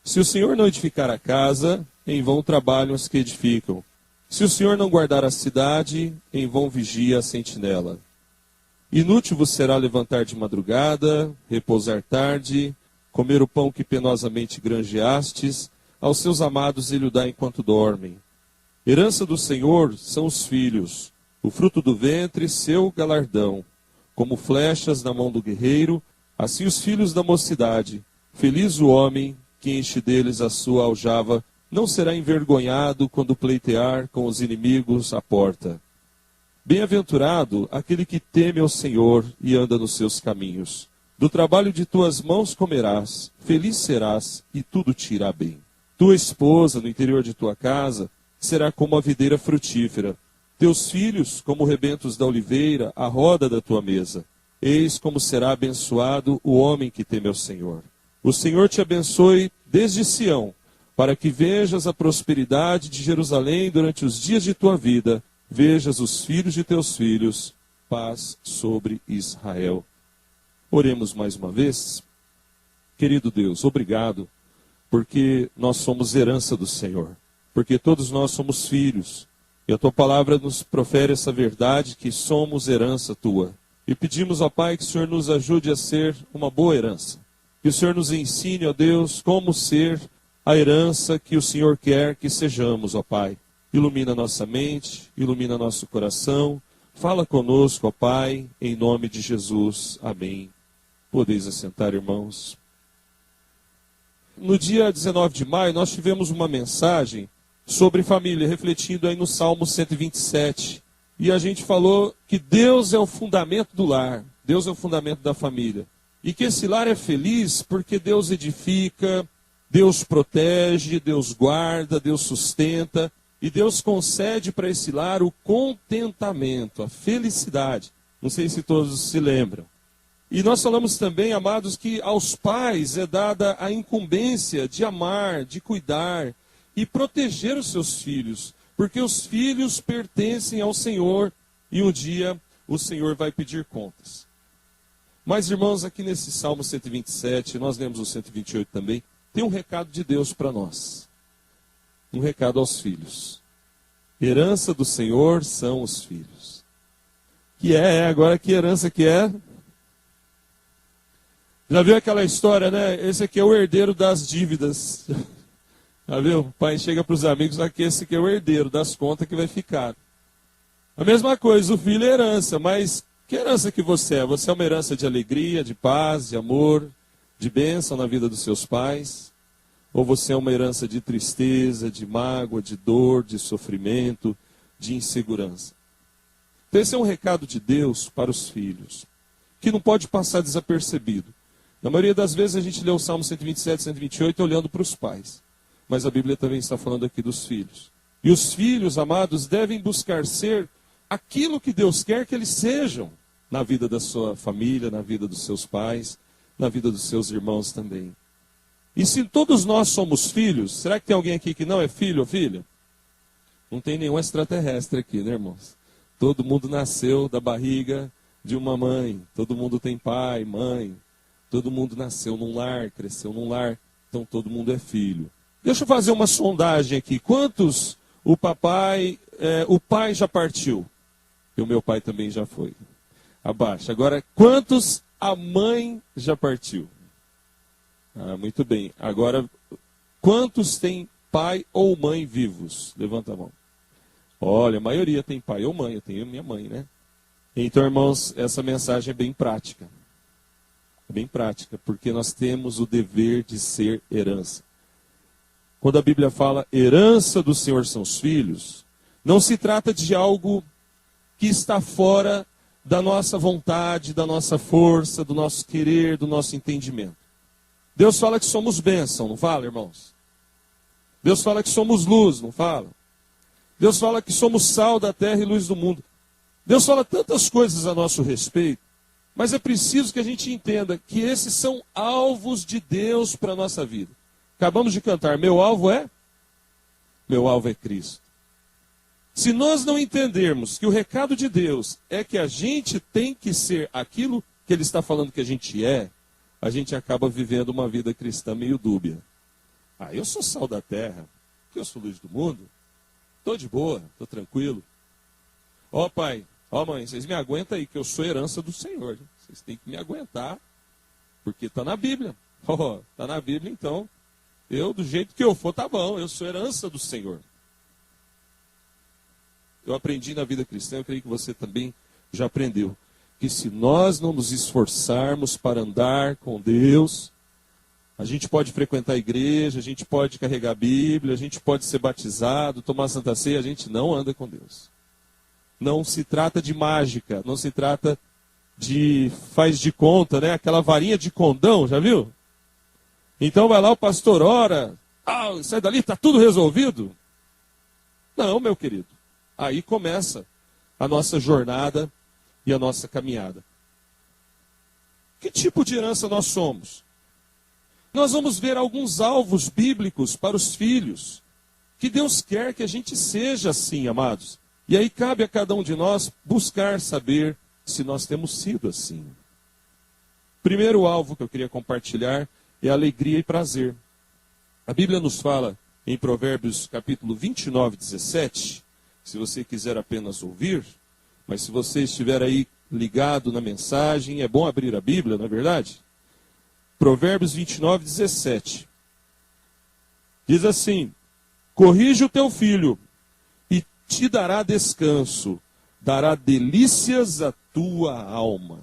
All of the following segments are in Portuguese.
Se o Senhor não edificar a casa, em vão trabalham os que edificam. Se o Senhor não guardar a cidade, em vão vigia a sentinela. Inútil vos será levantar de madrugada, repousar tarde, comer o pão que penosamente granjeastes, aos seus amados ele o dá enquanto dormem. Herança do Senhor são os filhos, o fruto do ventre, seu galardão. Como flechas na mão do guerreiro, assim os filhos da mocidade. Feliz o homem que enche deles a sua aljava, não será envergonhado quando pleitear com os inimigos à porta. Bem-aventurado aquele que teme ao Senhor e anda nos seus caminhos. Do trabalho de tuas mãos comerás, feliz serás e tudo te irá bem. Tua esposa no interior de tua casa será como a videira frutífera. Teus filhos como rebentos da oliveira, à roda da tua mesa. Eis como será abençoado o homem que teme ao Senhor. O Senhor te abençoe desde Sião, para que vejas a prosperidade de Jerusalém durante os dias de tua vida, vejas os filhos de teus filhos, paz sobre Israel. Oremos mais uma vez. Querido Deus, obrigado, porque nós somos herança do Senhor, porque todos nós somos filhos, e a tua palavra nos profere essa verdade que somos herança tua. E pedimos, ó Pai, que o Senhor nos ajude a ser uma boa herança. Que o Senhor nos ensine, ó Deus, como ser a herança que o Senhor quer que sejamos, ó Pai. Ilumina nossa mente, ilumina nosso coração. Fala conosco, ó Pai, em nome de Jesus. Amém. Podeis assentar, irmãos. No dia 19 de maio, nós tivemos uma mensagem sobre família, refletindo aí no Salmo 127. E a gente falou que Deus é o fundamento do lar, Deus é o fundamento da família. E que esse lar é feliz porque Deus edifica, Deus protege, Deus guarda, Deus sustenta. E Deus concede para esse lar o contentamento, a felicidade. Não sei se todos se lembram. E nós falamos também, amados, que aos pais é dada a incumbência de amar, de cuidar e proteger os seus filhos. Porque os filhos pertencem ao Senhor e um dia o Senhor vai pedir contas. Mas, irmãos, aqui nesse Salmo 127, nós lemos o 128 também, tem um recado de Deus para nós. Um recado aos filhos. Herança do Senhor são os filhos. Agora que herança que é? Já viu aquela história, né? Esse aqui é o herdeiro das dívidas. Já viu? O pai chega para os amigos, aqui esse aqui é o herdeiro das contas que vai ficar. A mesma coisa, o filho é herança, mas que herança que você é? Você é uma herança de alegria, de paz, de amor, de bênção na vida dos seus pais? Ou você é uma herança de tristeza, de mágoa, de dor, de sofrimento, de insegurança? Então esse é um recado de Deus para os filhos, que não pode passar desapercebido. Na maioria das vezes a gente lê o Salmo 127, 128 olhando para os pais. Mas a Bíblia também está falando aqui dos filhos. E os filhos, amados, devem buscar ser aquilo que Deus quer que eles sejam na vida da sua família, na vida dos seus pais, na vida dos seus irmãos também. E se todos nós somos filhos, será que tem alguém aqui que não é filho ou filha? Não tem nenhum extraterrestre aqui, né, irmãos? Todo mundo nasceu da barriga de uma mãe. Todo mundo tem pai, mãe. Todo mundo nasceu num lar, cresceu num lar. Então todo mundo é filho. Deixa eu fazer uma sondagem aqui. Quantos o pai já partiu? E o meu pai também já foi. Abaixa. Agora, quantos a mãe já partiu? Muito bem. Agora, quantos têm pai ou mãe vivos? Levanta a mão. Olha, a maioria tem pai ou mãe. Eu tenho minha mãe, né? Então, irmãos, essa mensagem é bem prática. É bem prática, porque nós temos o dever de ser herança. Quando a Bíblia fala herança do Senhor são os filhos, não se trata de algo que está fora da nossa vontade, da nossa força, do nosso querer, do nosso entendimento. Deus fala que somos bênção, não fala, irmãos? Deus fala que somos luz, não fala? Deus fala que somos sal da terra e luz do mundo. Deus fala tantas coisas a nosso respeito, mas é preciso que a gente entenda que esses são alvos de Deus para a nossa vida. Acabamos de cantar, meu alvo é Cristo. Se nós não entendermos que o recado de Deus é que a gente tem que ser aquilo que Ele está falando que a gente é, a gente acaba vivendo uma vida cristã meio dúbia. Ah, eu sou sal da terra, eu sou luz do mundo. Estou de boa, estou tranquilo. Ó pai, ó mãe, vocês me aguentam aí, que eu sou herança do Senhor. Vocês têm que me aguentar, porque está na Bíblia. Está na Bíblia, então, eu do jeito que eu for, tá bom, eu sou herança do Senhor. Eu aprendi na vida cristã, eu creio que você também já aprendeu, que se nós não nos esforçarmos para andar com Deus, a gente pode frequentar a igreja, a gente pode carregar a Bíblia, a gente pode ser batizado, tomar Santa Ceia, a gente não anda com Deus. Não se trata de mágica, não se trata de faz de conta, né? Aquela varinha de condão, já viu? Então vai lá o pastor, ora, sai dali, está tudo resolvido? Não, meu querido. Aí começa a nossa jornada e a nossa caminhada. Que tipo de herança nós somos? Nós vamos ver alguns alvos bíblicos para os filhos, que Deus quer que a gente seja assim, amados. E aí cabe a cada um de nós buscar saber se nós temos sido assim. Primeiro alvo que eu queria compartilhar é alegria e prazer. A Bíblia nos fala em Provérbios capítulo 29, 17, se você quiser apenas ouvir, mas se você estiver aí ligado na mensagem, é bom abrir a Bíblia, não é verdade? Provérbios 29, 17. Diz assim: corrige o teu filho e te dará descanso, dará delícias à tua alma.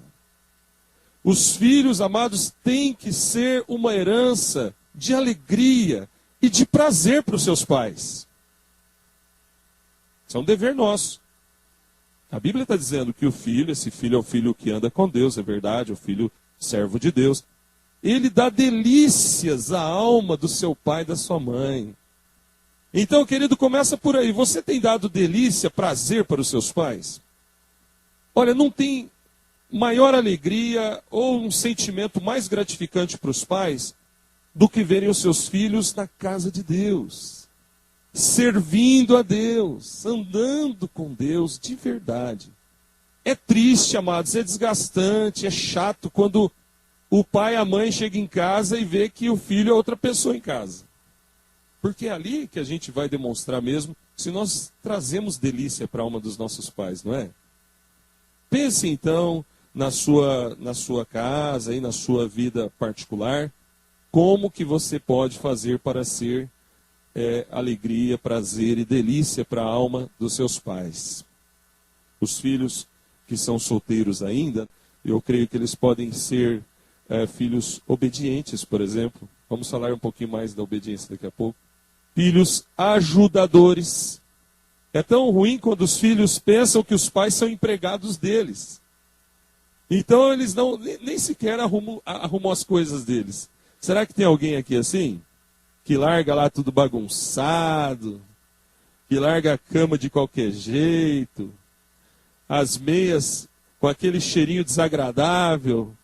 Os filhos, amados, têm que ser uma herança de alegria e de prazer para os seus pais. Isso é um dever nosso. A Bíblia está dizendo que o filho, esse filho é o filho que anda com Deus, é verdade, é o filho servo de Deus. Ele dá delícias à alma do seu pai e da sua mãe. Então, querido, começa por aí. Você tem dado delícia, prazer para os seus pais? Olha, não tem maior alegria ou um sentimento mais gratificante para os pais do que verem os seus filhos na casa de Deus, servindo a Deus, andando com Deus de verdade. É triste, amados, é desgastante, é chato quando o pai e a mãe chegam em casa e vê que o filho é outra pessoa em casa. Porque é ali que a gente vai demonstrar mesmo se nós trazemos delícia para a alma dos nossos pais, não é? Pense então na sua casa e na sua vida particular, como que você pode fazer para ser alegria, prazer e delícia para a alma dos seus pais. Os filhos que são solteiros ainda, eu creio que eles podem ser filhos obedientes, por exemplo. Vamos falar um pouquinho mais da obediência daqui a pouco. Filhos ajudadores. É tão ruim quando os filhos pensam que os pais são empregados deles. Então eles nem sequer arrumam as coisas deles. Será que tem alguém aqui assim? Que larga lá tudo bagunçado, que larga a cama de qualquer jeito, as meias com aquele cheirinho desagradável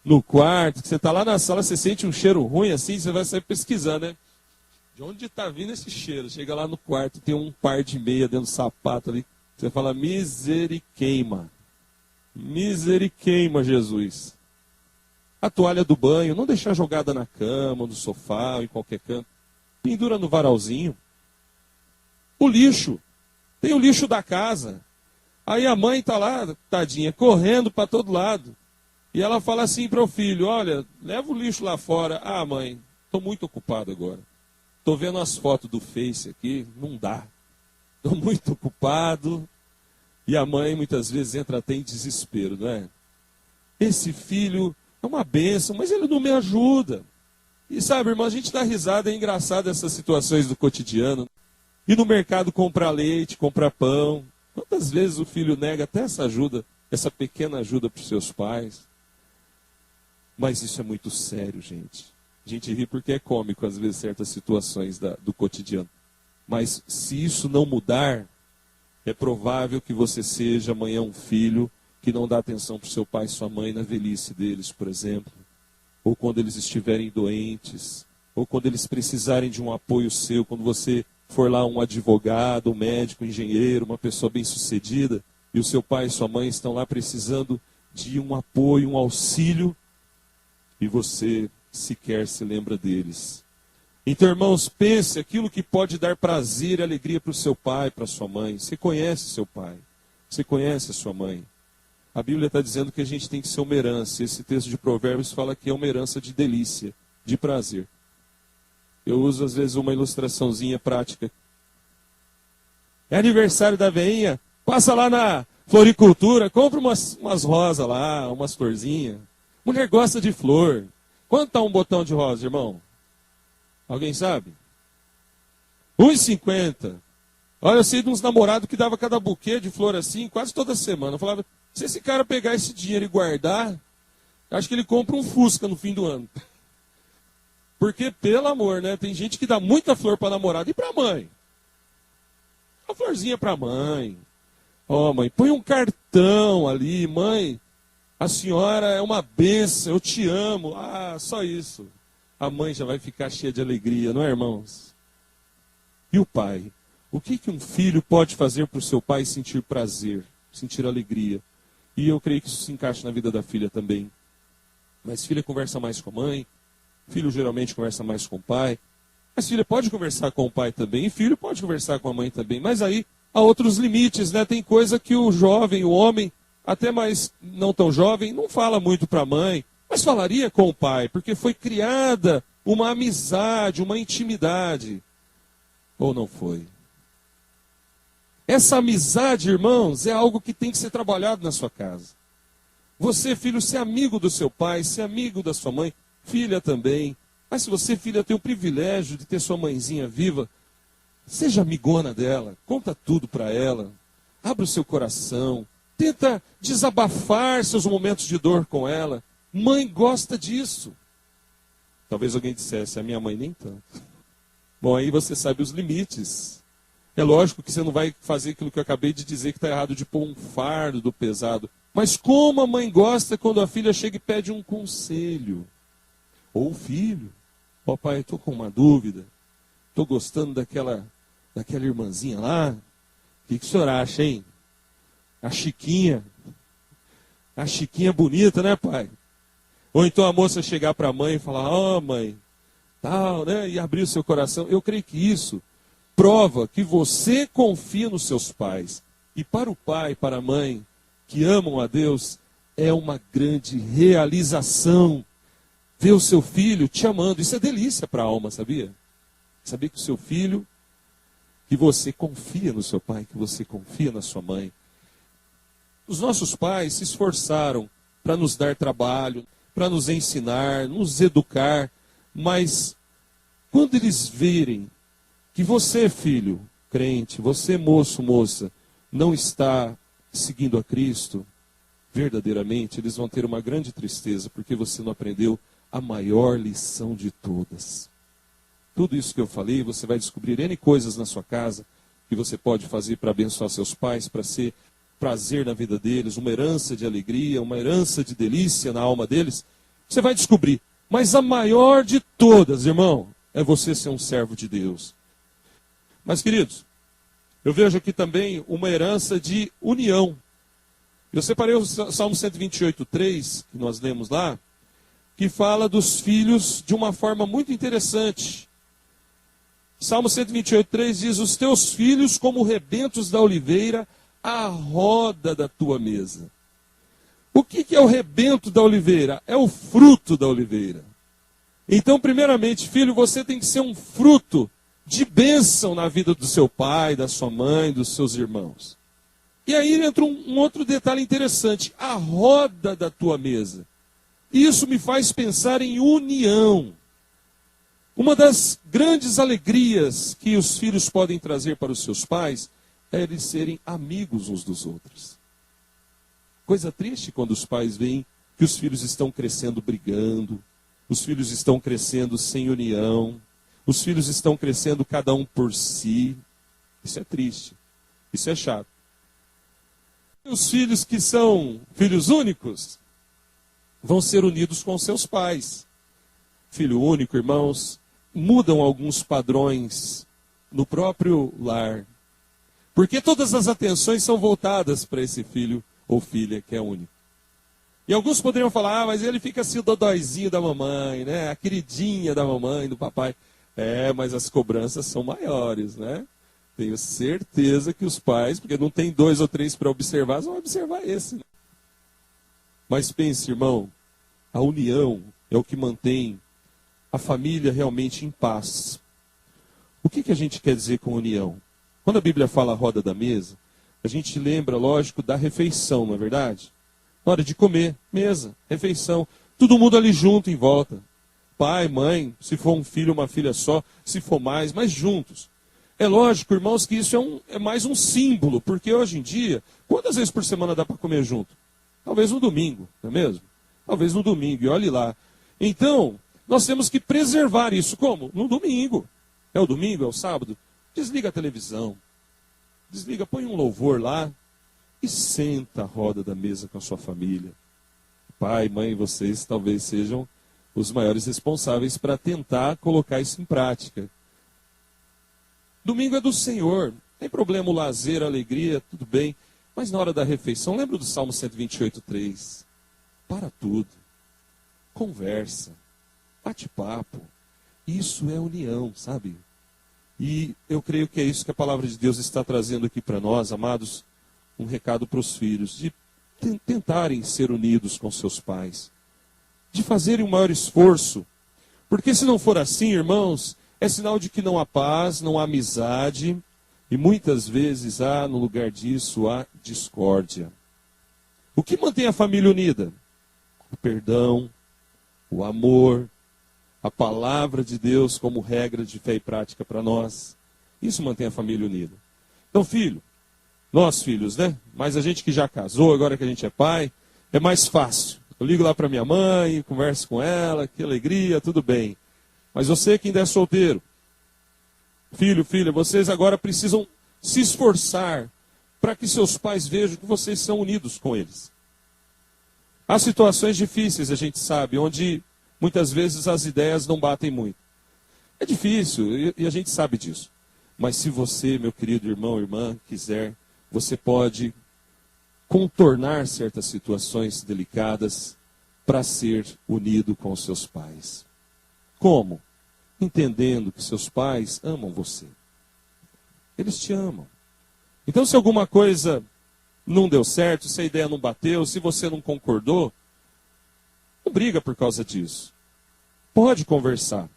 no quarto, que você está lá na sala, você sente um cheiro ruim assim, você vai sair pesquisando, né? De onde está vindo esse cheiro? Chega lá no quarto, tem um par de meia dentro do sapato ali, você fala, miseriqueima, Jesus. A toalha do banho, não deixar jogada na cama, no sofá, ou em qualquer canto. Pendura no varalzinho. O lixo. Tem o lixo da casa. Aí a mãe está lá, tadinha, correndo para todo lado. E ela fala assim para o filho, olha, leva o lixo lá fora. Ah, mãe, estou muito ocupado agora. Estou vendo as fotos do Face aqui, não dá. Estou muito ocupado. E a mãe muitas vezes entra até em desespero, não é? Esse filho é uma bênção, mas ele não me ajuda. E sabe, irmão, a gente dá risada, é engraçado essas situações do cotidiano. Ir no mercado comprar leite, comprar pão. Quantas vezes o filho nega até essa ajuda, essa pequena ajuda para os seus pais? Mas isso é muito sério, gente. A gente ri porque é cômico, às vezes, certas situações do cotidiano. Mas se isso não mudar, é provável que você seja amanhã um filho que não dá atenção para o seu pai e sua mãe na velhice deles, por exemplo. Ou quando eles estiverem doentes. Ou quando eles precisarem de um apoio seu, quando você for lá um advogado, um médico, um engenheiro, uma pessoa bem-sucedida, e o seu pai e sua mãe estão lá precisando de um apoio, um auxílio, e você sequer se lembra deles. Então, irmãos, pense aquilo que pode dar prazer e alegria para o seu pai, para a sua mãe. Você conhece seu pai, você conhece a sua mãe. A Bíblia está dizendo que a gente tem que ser uma herança. Esse texto de Provérbios fala que é uma herança de delícia, de prazer. Eu uso às vezes uma ilustraçãozinha prática. É aniversário da veinha, passa lá na floricultura, compra umas rosas lá, umas florzinhas. Mulher gosta de flor. Quanto está um botão de rosa, irmão? Alguém sabe? R$1,50. Olha, eu sei de uns namorados que dava cada buquê de flor assim, quase toda semana. Eu falava, se esse cara pegar esse dinheiro e guardar, acho que ele compra um Fusca no fim do ano. Porque, pelo amor, né? Tem gente que dá muita flor para namorada e para mãe. Uma florzinha para mãe. Ó, mãe, põe um cartão ali. Mãe, a senhora é uma bênção, eu te amo. Ah, só isso. A mãe já vai ficar cheia de alegria, não é, irmãos? E o pai? O que um filho pode fazer para o seu pai sentir prazer, sentir alegria? E eu creio que isso se encaixa na vida da filha também. Mas filha conversa mais com a mãe, filho geralmente conversa mais com o pai. Mas filha pode conversar com o pai também, e filho pode conversar com a mãe também. Mas aí há outros limites, né? Tem coisa que o jovem, o homem, até mais não tão jovem, não fala muito para a mãe, mas falaria com o pai, porque foi criada uma amizade, uma intimidade. Ou não foi? Essa amizade, irmãos, é algo que tem que ser trabalhado na sua casa. Você, filho, ser amigo do seu pai, ser amigo da sua mãe, filha também. Mas se você, filha, tem o privilégio de ter sua mãezinha viva, seja amigona dela, conta tudo para ela, abra o seu coração, tenta desabafar seus momentos de dor com ela. Mãe gosta disso. Talvez alguém dissesse, a minha mãe nem tanto. Bom, aí você sabe os limites. É lógico que você não vai fazer aquilo que eu acabei de dizer que está errado, de pôr um fardo do pesado. Mas como a mãe gosta quando a filha chega e pede um conselho. Ou o filho. Ó, pai, estou com uma dúvida. Estou gostando daquela irmãzinha lá. O que o senhor acha, hein? A Chiquinha. A Chiquinha bonita, né, pai? Ou então a moça chegar para a mãe e falar, ó, mãe, tal, né? E abrir o seu coração. Eu creio que isso prova que você confia nos seus pais. E para o pai, para a mãe, que amam a Deus, é uma grande realização ver o seu filho te amando. Isso é delícia para a alma, sabia? Saber que o seu filho, que você confia no seu pai, que você confia na sua mãe. Os nossos pais se esforçaram para nos dar trabalho, para nos ensinar, nos educar, mas quando eles verem que você, filho, crente, você, moço, moça, não está seguindo a Cristo, verdadeiramente, eles vão ter uma grande tristeza, porque você não aprendeu a maior lição de todas. Tudo isso que eu falei, você vai descobrir N coisas na sua casa que você pode fazer para abençoar seus pais, para ser prazer na vida deles, uma herança de alegria, uma herança de delícia na alma deles. Você vai descobrir. Mas a maior de todas, irmão, é você ser um servo de Deus. Mas, queridos, eu vejo aqui também uma herança de união. Eu separei o Salmo 128:3, que nós lemos lá, que fala dos filhos de uma forma muito interessante. Salmo 128:3 diz, os teus filhos como rebentos da oliveira, à roda da tua mesa. O que é o rebento da oliveira? É o fruto da oliveira. Então, primeiramente, filho, você tem que ser um fruto de bênção na vida do seu pai, da sua mãe, dos seus irmãos. E aí entra um outro detalhe interessante, a roda da tua mesa. Isso me faz pensar em união. Uma das grandes alegrias que os filhos podem trazer para os seus pais é eles serem amigos uns dos outros. Coisa triste quando os pais veem que os filhos estão crescendo brigando, os filhos estão crescendo sem união, os filhos estão crescendo cada um por si. Isso é triste, isso é chato. Os filhos que são filhos únicos vão ser unidos com seus pais. Filho único, irmãos, mudam alguns padrões no próprio lar. Porque todas as atenções são voltadas para esse filho ou filha que é único. E alguns poderiam falar, mas ele fica assim o dodóizinho da mamãe, né? A queridinha da mamãe, do papai. Mas as cobranças são maiores, né? Tenho certeza que os pais, porque não tem 2 ou 3 para observar, vão observar esse. Né? Mas pense, irmão, a união é o que mantém a família realmente em paz. O que a gente quer dizer com união? Quando a Bíblia fala a roda da mesa, a gente lembra, lógico, da refeição, não é verdade? Na hora de comer, mesa, refeição, todo mundo ali junto em volta. Pai, mãe, se for um filho, uma filha só, se for mais, mas juntos. É lógico, irmãos, que isso é mais um símbolo, porque hoje em dia, quantas vezes por semana dá para comer junto? Talvez no domingo, não é mesmo? Talvez no domingo, e olhe lá. Então, nós temos que preservar isso. Como? No domingo. É o domingo, é o sábado. Desliga a televisão. Desliga, põe um louvor lá e senta à roda da mesa com a sua família. Pai, mãe, vocês talvez sejam os maiores responsáveis para tentar colocar isso em prática. Domingo é do Senhor. Tem problema o lazer, a alegria, tudo bem. Mas na hora da refeição, lembra do Salmo 128:3? Para tudo. Conversa. Bate papo. Isso é união, sabe? E eu creio que é isso que a palavra de Deus está trazendo aqui para nós, amados, um recado para os filhos, de tentarem ser unidos com seus pais, de fazerem um maior esforço, porque se não for assim, irmãos, é sinal de que não há paz, não há amizade, e muitas vezes há, no lugar disso, há discórdia. O que mantém a família unida? O perdão, o amor, a palavra de Deus como regra de fé e prática para nós. Isso mantém a família unida. Então, filho, nós filhos, né? Mas a gente que já casou, agora que a gente é pai, é mais fácil. Eu ligo lá para minha mãe, converso com ela, que alegria, tudo bem. Mas você que ainda é solteiro, filho, filha, vocês agora precisam se esforçar para que seus pais vejam que vocês são unidos com eles. Há situações difíceis, a gente sabe, onde muitas vezes as ideias não batem muito. É difícil, e a gente sabe disso. Mas se você, meu querido irmão, irmã, quiser, você pode contornar certas situações delicadas para ser unido com os seus pais. Como? Entendendo que seus pais amam você. Eles te amam. Então, se alguma coisa não deu certo, se a ideia não bateu, se você não concordou, não briga por causa disso. Pode conversar.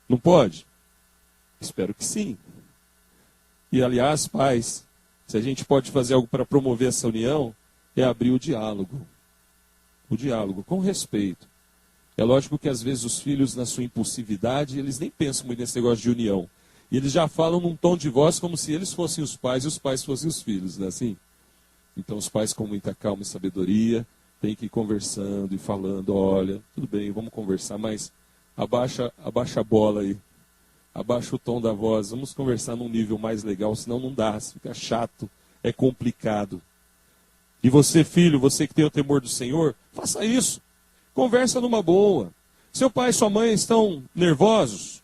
Não pode? Espero que sim. E, aliás, pais, se a gente pode fazer algo para promover essa união, é abrir o diálogo. O diálogo, com respeito. É lógico que, às vezes, os filhos, na sua impulsividade, eles nem pensam muito nesse negócio de união. E eles já falam num tom de voz como se eles fossem os pais e os pais fossem os filhos, não é assim? Então, os pais, com muita calma e sabedoria, têm que ir conversando e falando, olha, tudo bem, vamos conversar, mas abaixa a bola aí. Abaixa o tom da voz, vamos conversar num nível mais legal, senão não dá, fica chato, é complicado. E você, filho, você que tem o temor do Senhor, faça isso. Conversa numa boa. Seu pai e sua mãe estão nervosos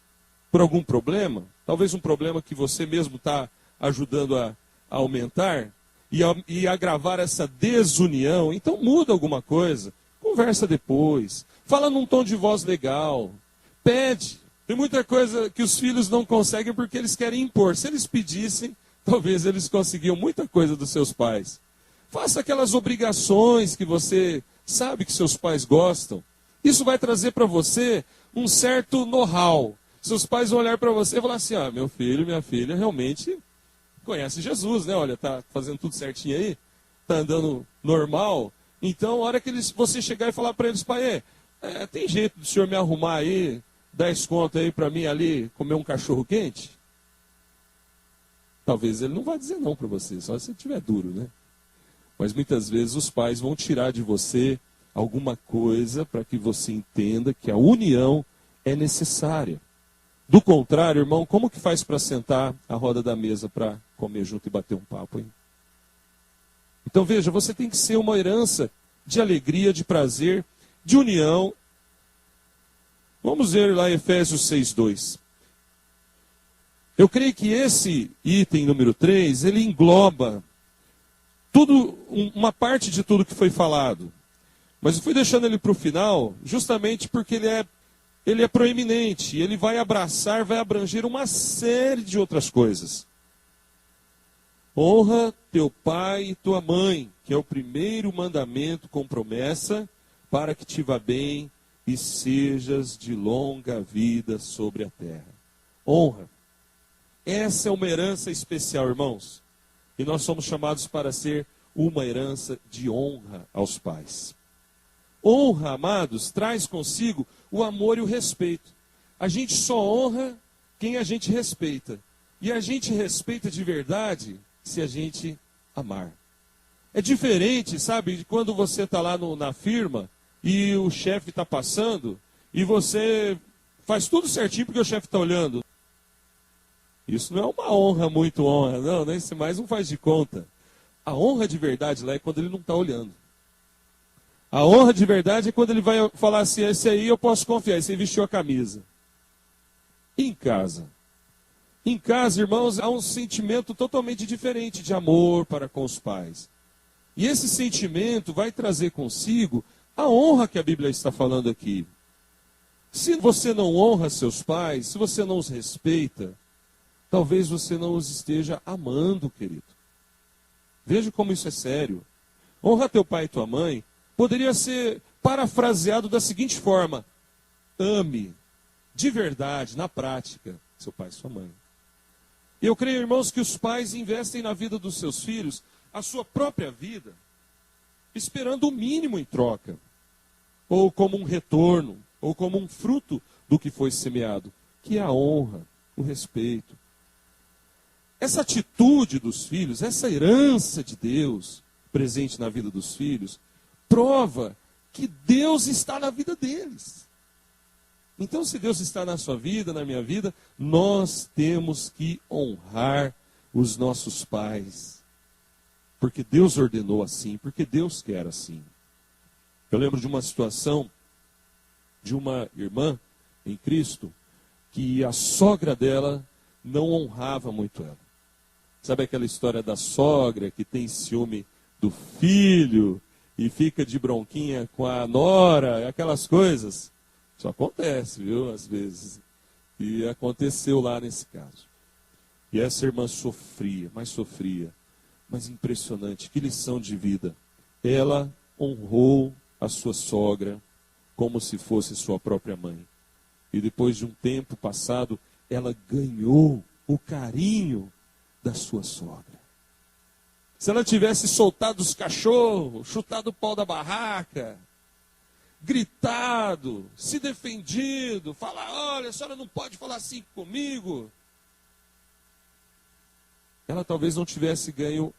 por algum problema, talvez um problema que você mesmo está ajudando a aumentar e agravar essa desunião, então muda alguma coisa, conversa depois, fala num tom de voz legal, pede. Tem muita coisa que os filhos não conseguem porque eles querem impor. Se eles pedissem, talvez eles conseguiam muita coisa dos seus pais. Faça aquelas obrigações que você sabe que seus pais gostam. Isso vai trazer para você um certo know-how. Seus pais vão olhar para você e falar assim, meu filho, minha filha, realmente conhece Jesus, né? Olha, tá fazendo tudo certinho aí, tá andando normal. Então, a hora que você chegar e falar para eles, pai, tem jeito do senhor me arrumar aí, 10 conto aí para mim ali, comer um cachorro quente? Talvez ele não vá dizer não para você, só se você estiver duro, né? Mas muitas vezes os pais vão tirar de você alguma coisa para que você entenda que a união é necessária. Do contrário, irmão, como que faz para sentar à roda da mesa para comer junto e bater um papo, hein? Então veja, você tem que ser uma herança de alegria, de prazer, de união. Vamos ver lá Efésios 6:2. Eu creio que esse item número 3, ele engloba uma parte de tudo que foi falado. Mas eu fui deixando ele para o final, justamente porque ele é proeminente, ele vai abraçar, vai abranger uma série de outras coisas. Honra teu pai e tua mãe, que é o primeiro mandamento com promessa, para que te vá bem e sejas de longa vida sobre a terra. Honra. Essa é uma herança especial, irmãos. E nós somos chamados para ser uma herança de honra aos pais. Honra, amados, traz consigo o amor e o respeito. A gente só honra quem a gente respeita. E a gente respeita de verdade se a gente amar. É diferente, sabe, de quando você está lá na firma e o chefe está passando e você faz tudo certinho porque o chefe está olhando. Isso não é uma honra, muito honra, não, nem se mais não faz de conta. A honra de verdade lá é quando ele não está olhando. A honra de verdade é quando ele vai falar assim, esse aí eu posso confiar, esse aí vestiu a camisa. Em casa. Em casa, irmãos, há um sentimento totalmente diferente de amor para com os pais. E esse sentimento vai trazer consigo a honra que a Bíblia está falando aqui. Se você não honra seus pais, se você não os respeita, talvez você não os esteja amando, querido. Veja como isso é sério. Honra teu pai e tua mãe poderia ser parafraseado da seguinte forma: ame de verdade, na prática, seu pai e sua mãe. Eu creio, irmãos, que os pais investem na vida dos seus filhos a sua própria vida, esperando o mínimo em troca, ou como um retorno, ou como um fruto do que foi semeado, que é a honra, o respeito. Essa atitude dos filhos, essa herança de Deus presente na vida dos filhos, prova que Deus está na vida deles. Então, se Deus está na sua vida, na minha vida, nós temos que honrar os nossos pais. Porque Deus ordenou assim, porque Deus quer assim. Eu lembro de uma situação de uma irmã em Cristo, que a sogra dela não honrava muito ela. Sabe aquela história da sogra que tem ciúme do filho e fica de bronquinha com a nora, aquelas coisas? Isso acontece, viu, às vezes. E aconteceu lá nesse caso. E essa irmã sofria, mas impressionante, que lição de vida. Ela honrou a sua sogra como se fosse sua própria mãe. E depois de um tempo passado, ela ganhou o carinho da sua sogra. Se ela tivesse soltado os cachorros, chutado o pau da barraca, gritado, se defendido, falar, olha, a senhora não pode falar assim comigo, ela talvez não tivesse ganho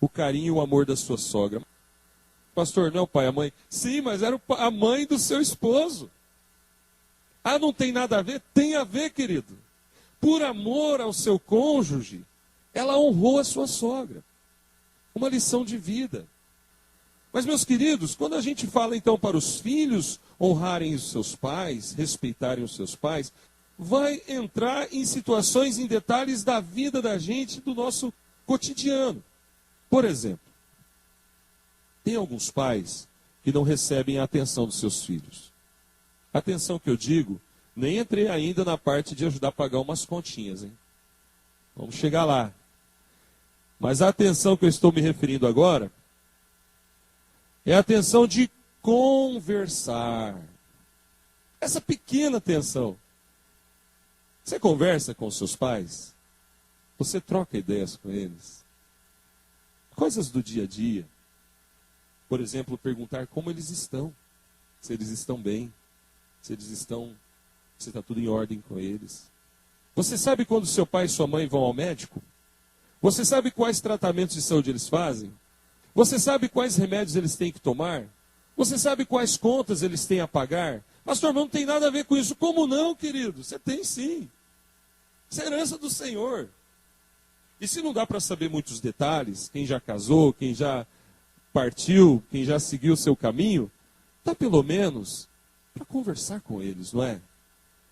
o carinho e o amor da sua sogra. Pastor, não é o pai, a mãe? Sim, mas era a mãe do seu esposo. Ah, não tem nada a ver? Tem a ver, querido. Por amor ao seu cônjuge, ela honrou a sua sogra. Uma lição de vida. Mas, meus queridos, quando a gente fala então para os filhos honrarem os seus pais, respeitarem os seus pais, vai entrar em situações, em detalhes da vida da gente, do nosso cotidiano. Por exemplo, tem alguns pais que não recebem a atenção dos seus filhos. Atenção que eu digo, nem entrei ainda na parte de ajudar a pagar umas continhas, hein? Vamos chegar lá. Mas a atenção que eu estou me referindo agora é a atenção de conversar. Essa pequena atenção. Você conversa com seus pais? Você troca ideias com eles? Coisas do dia a dia. Por exemplo, perguntar como eles estão. Se eles estão bem. Se está tudo em ordem com eles. Você sabe quando seu pai e sua mãe vão ao médico? Você sabe quais tratamentos de saúde eles fazem? Você sabe quais remédios eles têm que tomar? Você sabe quais contas eles têm a pagar? Pastor, não tem nada a ver com isso. Como não, querido? Você tem sim. Isso é herança do Senhor. E se não dá para saber muitos detalhes, quem já casou, quem já partiu, quem já seguiu o seu caminho, dá pelo menos para conversar com eles, não é?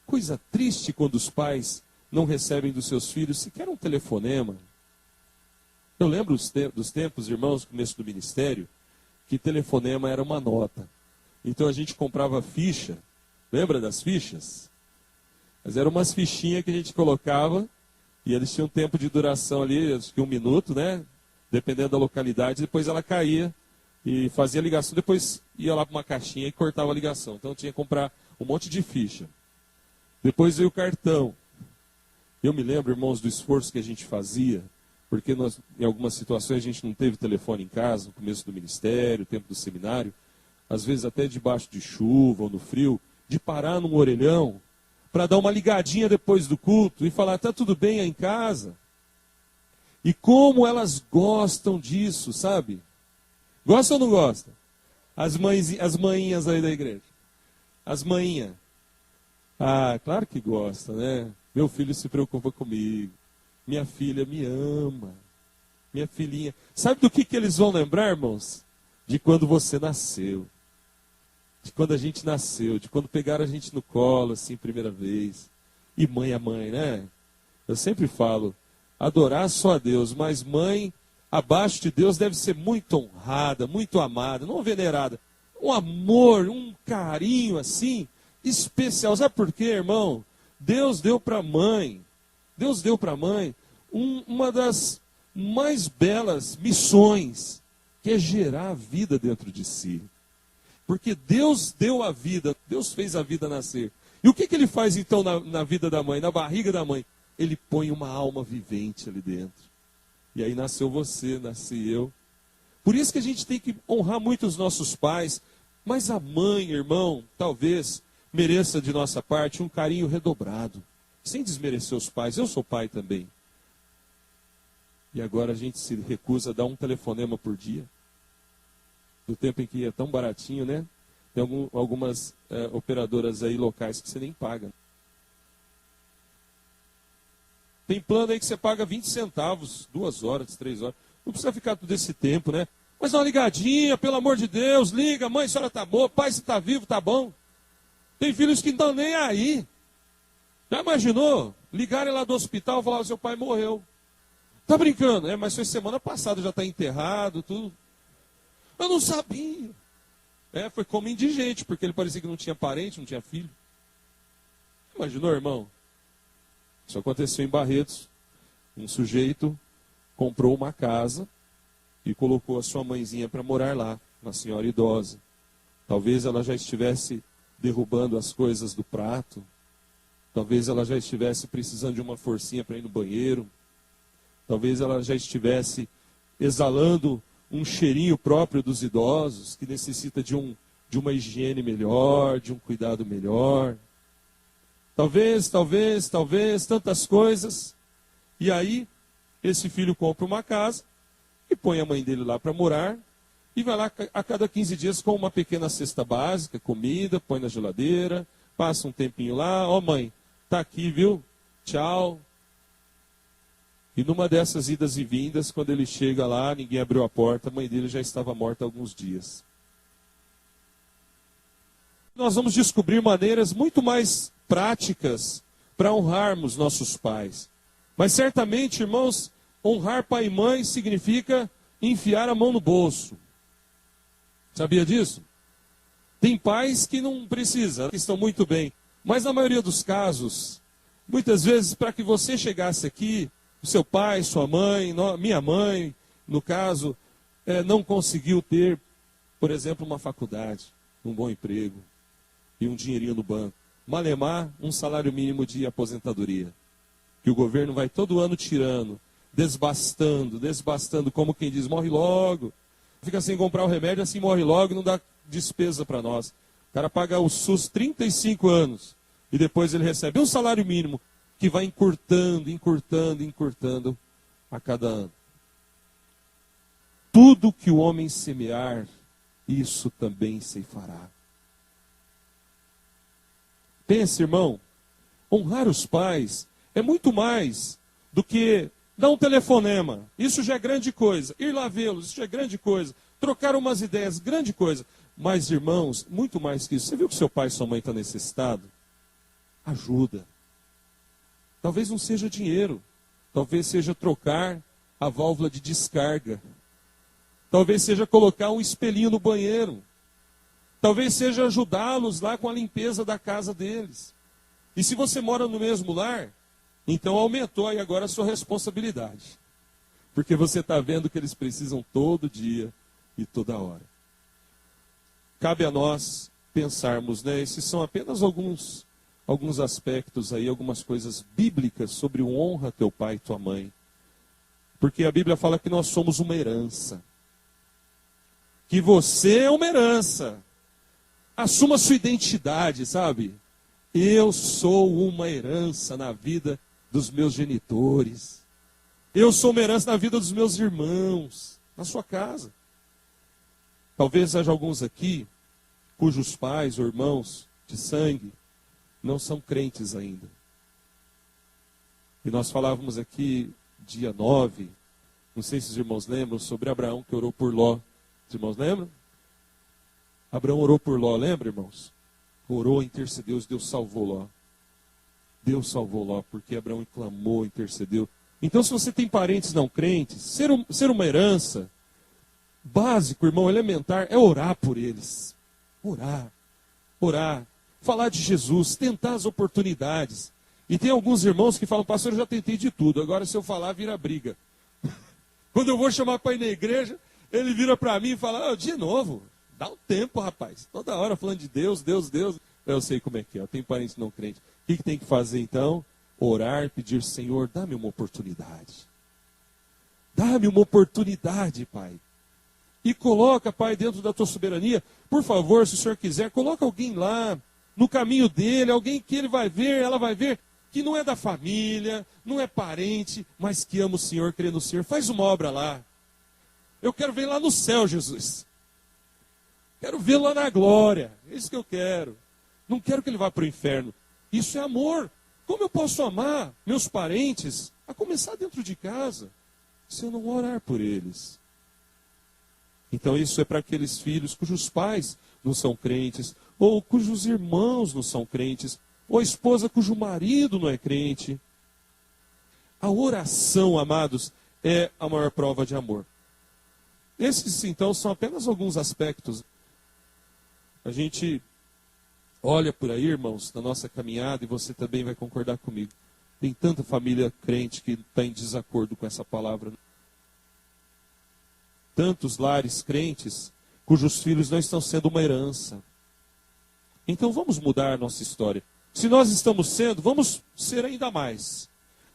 Coisa triste quando os pais não recebem dos seus filhos sequer um telefonema. Eu lembro dos tempos, irmãos, no começo do ministério, que telefonema era uma nota. Então a gente comprava ficha Lembra das fichas? Mas eram umas fichinhas que a gente colocava e eles tinham tempo de duração ali, acho que 1 minuto, né? Dependendo da localidade, depois ela caía e fazia a ligação, depois ia lá para uma caixinha e cortava a ligação. Então tinha que comprar um monte de ficha. Depois veio o cartão. Eu me lembro, irmãos, do esforço que a gente fazia, porque nós, em algumas situações a gente não teve telefone em casa, no começo do ministério, tempo do seminário, às vezes até debaixo de chuva ou no frio, de parar num orelhão para dar uma ligadinha depois do culto e falar, tá tudo bem aí em casa? E como elas gostam disso, sabe? Gostam ou não gostam? As mãinhas aí da igreja. As mãinhas. Ah, claro que gosta, né? Meu filho se preocupa comigo. Minha filha me ama. Minha filhinha. Sabe do que eles vão lembrar, irmãos? De quando você nasceu. De quando a gente nasceu. De quando pegaram a gente no colo, assim, primeira vez. E mãe é mãe, né? Eu sempre falo, adorar só a Deus, mas mãe, abaixo de Deus, deve ser muito honrada, muito amada, não venerada. Um amor, um carinho, assim, especial. Sabe por quê, irmão? Deus deu para a mãe, uma das mais belas missões, que é gerar a vida dentro de si. Porque Deus deu a vida, Deus fez a vida nascer. E o que ele faz então na vida da mãe, na barriga da mãe? Ele põe uma alma vivente ali dentro. E aí nasceu você, nasci eu. Por isso que a gente tem que honrar muito os nossos pais. Mas a mãe, irmão, talvez mereça de nossa parte um carinho redobrado. Sem desmerecer os pais. Eu sou pai também. E agora a gente se recusa a dar um telefonema por dia. Do tempo em que é tão baratinho, né? Tem algumas operadoras aí locais que você nem paga. Tem plano aí que você paga 20 centavos, 2 horas, 3 horas. Não precisa ficar todo esse tempo, né? Mas dá uma ligadinha, pelo amor de Deus, liga, mãe, a senhora tá boa, pai, se tá vivo, tá bom. Tem filhos que não estão nem aí. Já imaginou? Ligarem lá do hospital e falar, seu pai morreu. Tá brincando? É, mas foi semana passada, já tá enterrado, tudo. Eu não sabia. É, foi como indigente, porque ele parecia que não tinha parente, não tinha filho. Imaginou, irmão? Isso aconteceu em Barretos. Um sujeito comprou uma casa e colocou a sua mãezinha para morar lá, uma senhora idosa. Talvez ela já estivesse derrubando as coisas do prato. Talvez ela já estivesse precisando de uma forcinha para ir no banheiro. Talvez ela já estivesse exalando um cheirinho próprio dos idosos, que necessita de uma higiene melhor, de um cuidado melhor. Talvez, tantas coisas. E aí, esse filho compra uma casa e põe a mãe dele lá para morar e vai lá a cada 15 dias com uma pequena cesta básica, comida, põe na geladeira, passa um tempinho lá, ó mãe, tá aqui, viu? Tchau. E numa dessas idas e vindas, quando ele chega lá, ninguém abriu a porta, a mãe dele já estava morta há alguns dias. Nós vamos descobrir maneiras muito mais práticas para honrarmos nossos pais. Mas certamente, irmãos, honrar pai e mãe significa enfiar a mão no bolso. Sabia disso? Tem pais que não precisam, que estão muito bem. Mas na maioria dos casos, muitas vezes, para que você chegasse aqui, o seu pai, sua mãe, minha mãe, no caso, não conseguiu ter, por exemplo, uma faculdade, um bom emprego e um dinheirinho no banco. Malemar, um salário mínimo de aposentadoria. Que o governo vai todo ano tirando, desbastando, como quem diz, morre logo. Fica sem comprar o remédio, assim morre logo e não dá despesa para nós. O cara paga o SUS 35 anos e depois ele recebe um salário mínimo que vai encurtando a cada ano. Tudo que o homem semear, isso também ceifará. Pense, irmão, honrar os pais é muito mais do que dar um telefonema. Isso já é grande coisa. Ir lá vê-los, isso já é grande coisa. Trocar umas ideias, grande coisa. Mas, irmãos, muito mais que isso. Você viu que seu pai e sua mãe estão necessitados? Ajuda. Talvez não seja dinheiro. Talvez seja trocar a válvula de descarga. Talvez seja colocar um espelhinho no banheiro. Talvez seja ajudá-los lá com a limpeza da casa deles. E se você mora no mesmo lar, então aumentou aí agora a sua responsabilidade. Porque você está vendo que eles precisam todo dia e toda hora. Cabe a nós pensarmos, né? Esses são apenas alguns aspectos aí, algumas coisas bíblicas sobre o honra teu pai e tua mãe. Porque a Bíblia fala que nós somos uma herança. Que você é uma herança. Assuma a sua identidade, sabe? Eu sou uma herança na vida dos meus genitores. Eu sou uma herança na vida dos meus irmãos, na sua casa. Talvez haja alguns aqui cujos pais ou irmãos de sangue não são crentes ainda. E nós falávamos aqui, dia 9, não sei se os irmãos lembram, sobre Abraão que orou por Ló. Os irmãos lembram? Abraão orou por Ló, lembra, irmãos? Orou, intercedeu, Deus salvou Ló. Deus salvou Ló, porque Abraão clamou, intercedeu. Então, se você tem parentes não crentes, ser uma herança, básico, irmão, elementar, é orar por eles. Orar. Falar de Jesus, tentar as oportunidades. E tem alguns irmãos que falam, pastor, eu já tentei de tudo, agora se eu falar, vira briga. Quando eu vou chamar para ir na igreja, ele vira para mim e fala, de novo, dá um tempo, rapaz. Toda hora falando de Deus, Deus, Deus. Eu sei como é que é, eu tenho parentes não crentes. O que tem que fazer então? Orar, pedir, Senhor, dá-me uma oportunidade. Dá-me uma oportunidade, Pai. E coloca, Pai, dentro da tua soberania, por favor, se o Senhor quiser, coloca alguém lá, no caminho dele, alguém que ele vai ver, ela vai ver, que não é da família, não é parente, mas que ama o Senhor, crê no Senhor. Faz uma obra lá. Eu quero ver lá no céu, Jesus. Quero ver lá na glória. É isso que eu quero. Não quero que ele vá para o inferno. Isso é amor. Como eu posso amar meus parentes, a começar dentro de casa, se eu não orar por eles? Então isso é para aqueles filhos cujos pais não são crentes, ou cujos irmãos não são crentes, ou a esposa cujo marido não é crente. A oração, amados, é a maior prova de amor. Esses, então, são apenas alguns aspectos. A gente olha por aí, irmãos, na nossa caminhada, e você também vai concordar comigo. Tem tanta família crente que está em desacordo com essa palavra. Tantos lares crentes cujos filhos não estão sendo uma herança. Então vamos mudar a nossa história. Se nós estamos sendo, vamos ser ainda mais.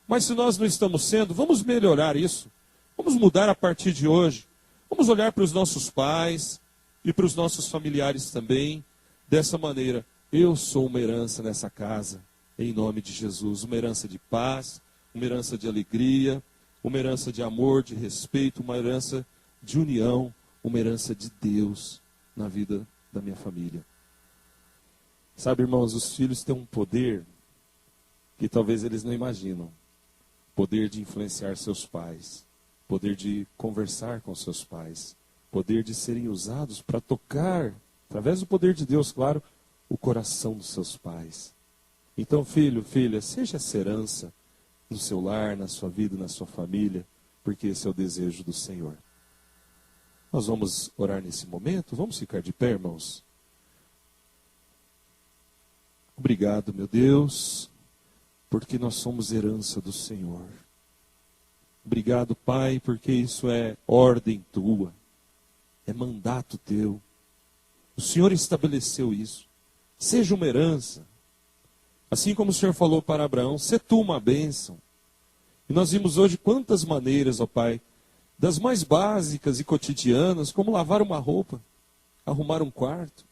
Mas se nós não estamos sendo, vamos melhorar isso. Vamos mudar a partir de hoje. Vamos olhar para os nossos pais e para os nossos familiares também. Dessa maneira, eu sou uma herança nessa casa, em nome de Jesus. Uma herança de paz, uma herança de alegria, uma herança de amor, de respeito, uma herança de união, uma herança de Deus na vida da minha família. Sabe, irmãos, os filhos têm um poder que talvez eles não imaginam. Poder de influenciar seus pais, poder de conversar com seus pais, poder de serem usados para tocar, através do poder de Deus, claro, o coração dos seus pais. Então, filho, filha, seja essa herança no seu lar, na sua vida, na sua família, porque esse é o desejo do Senhor. Nós vamos orar nesse momento, vamos ficar de pé, irmãos. Obrigado, meu Deus, porque nós somos herança do Senhor. Obrigado, Pai, porque isso é ordem tua, é mandato teu. O Senhor estabeleceu isso. Seja uma herança. Assim como o Senhor falou para Abraão, sê tu uma bênção. E nós vimos hoje quantas maneiras, ó Pai, das mais básicas e cotidianas, como lavar uma roupa, arrumar um quarto,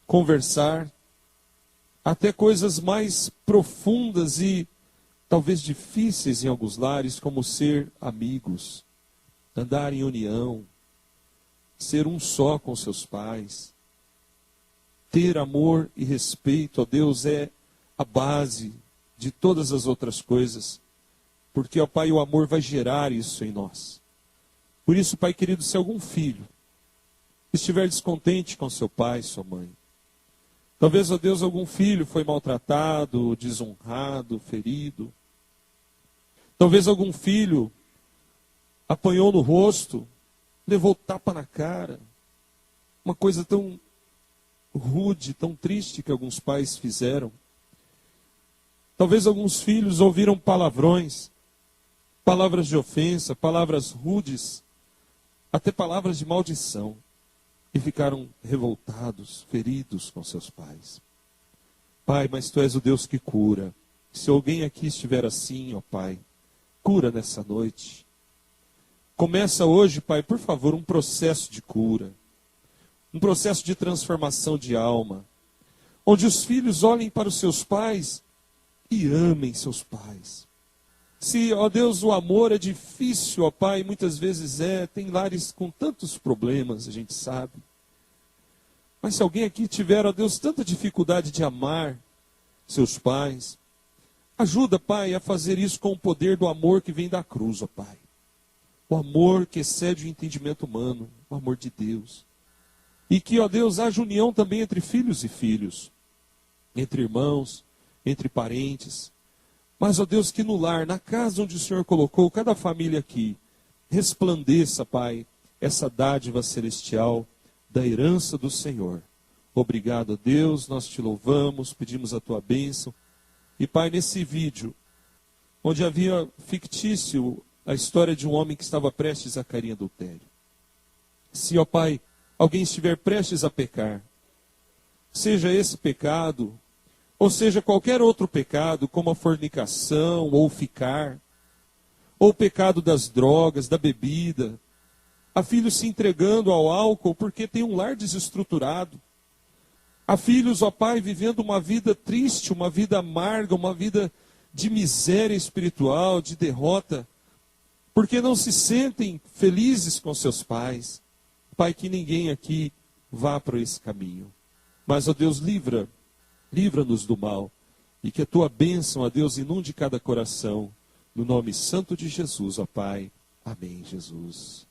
conversar, até coisas mais profundas e talvez difíceis em alguns lares, como ser amigos, andar em união, ser um só com seus pais. Ter amor e respeito a Deus é a base de todas as outras coisas, porque, ó Pai, o amor vai gerar isso em nós. Por isso, Pai querido, se algum filho estiver descontente com seu pai, sua mãe, talvez, ó Deus, algum filho foi maltratado, desonrado, ferido. Talvez algum filho apanhou no rosto, levou tapa na cara. Uma coisa tão rude, tão triste que alguns pais fizeram. Talvez alguns filhos ouviram palavrões, palavras de ofensa, palavras rudes, até palavras de maldição, e ficaram revoltados, feridos com seus pais. Pai, mas Tu és o Deus que cura. Se alguém aqui estiver assim, ó Pai, cura nessa noite. Começa hoje, Pai, por favor, um processo de cura, um processo de transformação de alma, onde os filhos olhem para os seus pais e amem seus pais. Se, ó Deus, o amor é difícil, ó Pai, muitas vezes tem lares com tantos problemas, a gente sabe. Mas se alguém aqui tiver, ó Deus, tanta dificuldade de amar seus pais, ajuda, Pai, a fazer isso com o poder do amor que vem da cruz, ó Pai. O amor que excede o entendimento humano, o amor de Deus. E que, ó Deus, haja união também entre filhos e filhos, entre irmãos, entre parentes. Mas, ó Deus, que no lar, na casa onde o Senhor colocou cada família aqui, resplandeça, Pai, essa dádiva celestial da herança do Senhor. Obrigado, Deus, nós te louvamos, pedimos a tua bênção. E, Pai, nesse vídeo, onde havia fictício a história de um homem que estava prestes a cair em adultério. Se, ó Pai, alguém estiver prestes a pecar, seja esse pecado, ou seja qualquer outro pecado, como a fornicação, ou ficar, ou o pecado das drogas, da bebida, há filhos se entregando ao álcool porque tem um lar desestruturado, há filhos, ó Pai, vivendo uma vida triste, uma vida amarga, uma vida de miséria espiritual, de derrota, porque não se sentem felizes com seus pais. Pai, que ninguém aqui vá por esse caminho. Mas, ó Deus, livra-nos do mal. E que a tua bênção, ó Deus, inunde cada coração. No nome santo de Jesus, ó Pai. Amém, Jesus.